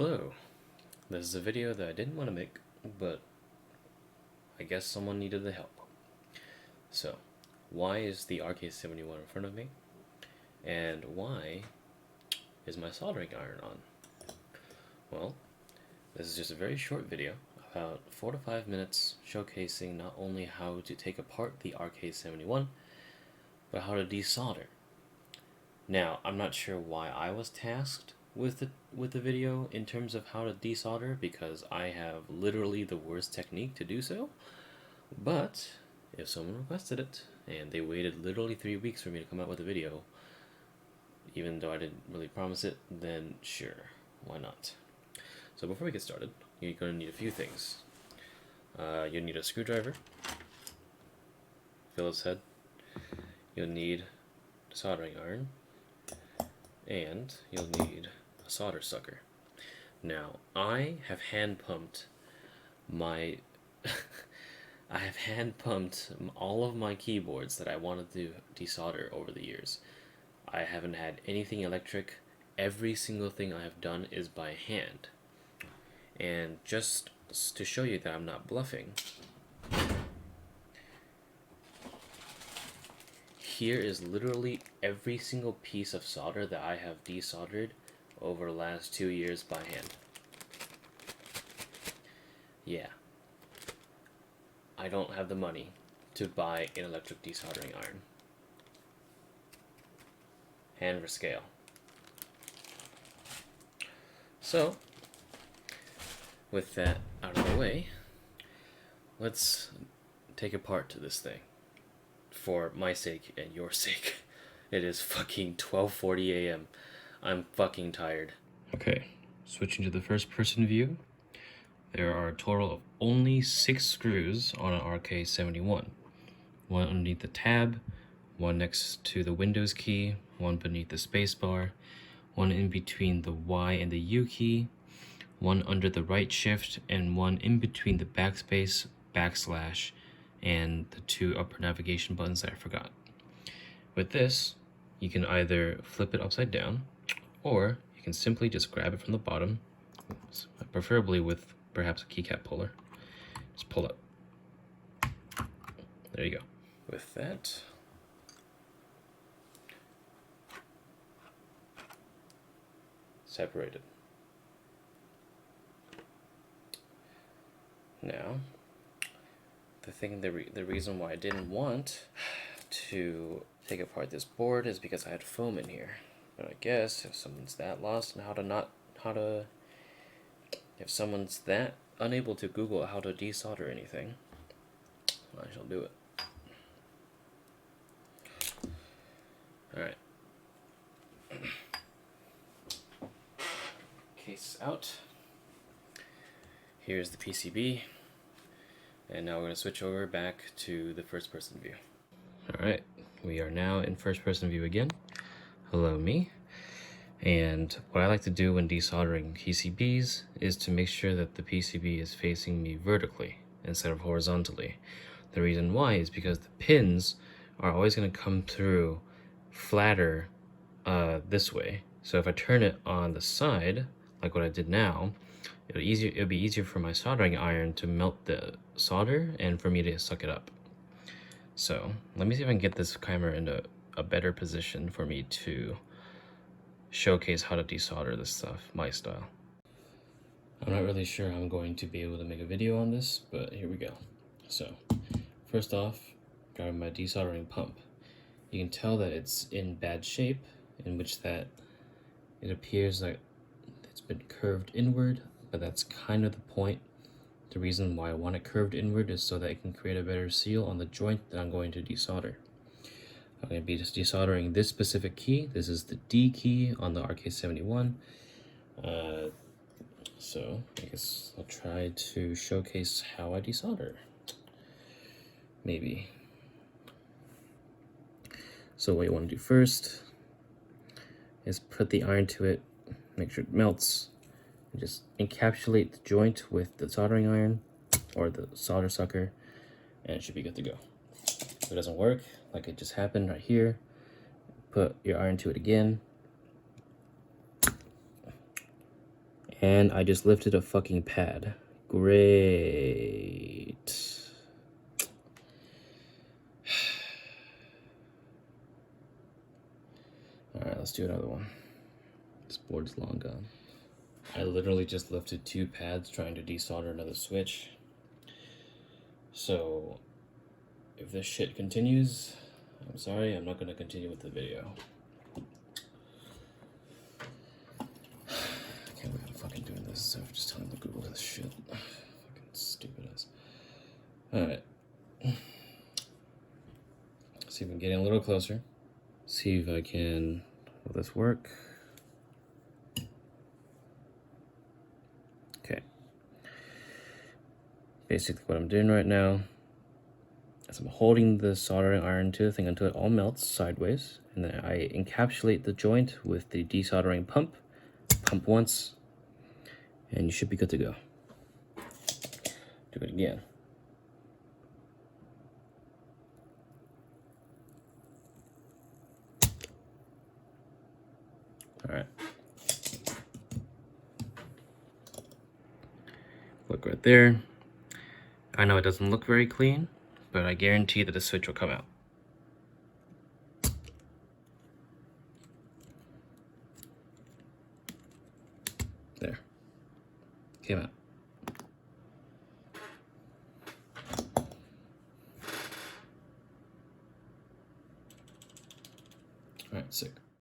Hello, this is a video that I didn't want to make, but I guess someone needed the help. So, why is the RK71 in front of me? And why is my soldering iron on? Well, this is just a very short video, about 4 to 5 minutes, showcasing not only how to take apart the RK71, but how to desolder. Now, I'm not sure why I was tasked with the video in terms of how to desolder, because I have literally the worst technique to do so. But if someone requested it and they waited literally 3 weeks for me to come out with a video, even though I didn't really promise it, then sure, why not? So before we get started, you're going to need a few things. You'll need a screwdriver, Phillips head. You'll need a soldering iron, and you'll need a solder sucker. Now, I have hand pumped my I have hand pumped all of my keyboards that I wanted to desolder over the years. I haven't had anything electric. Every single thing I have done is by hand. And just to show you that I'm not bluffing, here is literally every single piece of solder that I have desoldered over the last 2 years by hand. Yeah. I don't have the money to buy an electric desoldering iron. Hand for scale. So, with that out of the way, let's take apart to this thing. For my sake and your sake. It is fucking 12:40 a.m. I'm fucking tired. Okay, switching to the first person view. There are a total of only 6 screws on an RK71. One underneath the tab, one next to the Windows key, one beneath the spacebar, one in between the Y and the U key, one under the right shift, and one in between the backspace, backslash, and the 2 upper navigation buttons that I forgot. With this, you can either flip it upside down, or you can simply just grab it from the bottom, preferably with perhaps a keycap puller. Just pull it. There you go. With that, separated. Now, the reason why I didn't want to take apart this board is because I had foam in here. But I guess if someone's that lost on if someone's that unable to Google how to desolder anything, I shall do it. Alright. Case out. Here's the PCB. And now we're going to switch over back to the first person view. Alright, we are now in first person view again. Hello, me. And what I like to do when desoldering PCBs is to make sure that the PCB is facing me vertically instead of horizontally. The reason why is because the pins are always going to come through flatter this way. So if I turn it on the side, like what I did now, it'll be easier for my soldering iron to melt the solder and for me to suck it up. So let me see if I can get this camera into a better position for me to showcase how to desolder this stuff, my style. I'm not really sure how I'm going to be able to make a video on this, but here we go. So, first off, grabbing my desoldering pump. You can tell that it's in bad shape, in which that it appears like it's been curved inward, but that's kind of the point. The reason why I want it curved inward is so that it can create a better seal on the joint that I'm going to desolder. I'm going to be just desoldering this specific key. This is the D key on the RK71. So I guess I'll try to showcase how I desolder. Maybe. So what you want to do first is put the iron to it, make sure it melts, and just encapsulate the joint with the soldering iron or the solder sucker, and it should be good to go. If it doesn't work, like it just happened right here, put your iron to it again, And I just lifted a fucking pad. Great. Alright, let's do another one. This board's long gone. I literally just lifted 2 pads trying to desolder another switch. So, if this shit continues, I'm sorry, I'm not going to continue with the video. I can't believe I'm fucking doing this, so I'm just telling them to Google this shit. Fucking stupid ass. Alright. See if we can get in a little closer. See if I can... Will this work? Okay. Basically what I'm doing right now is I'm holding the soldering iron to the thing until it all melts sideways, and then I encapsulate the joint with the desoldering pump. Pump once, and you should be good to go. Do it again. All right. Look right there. I know it doesn't look very clean, but I guarantee that the switch will come out. There. Came out. All right, sick.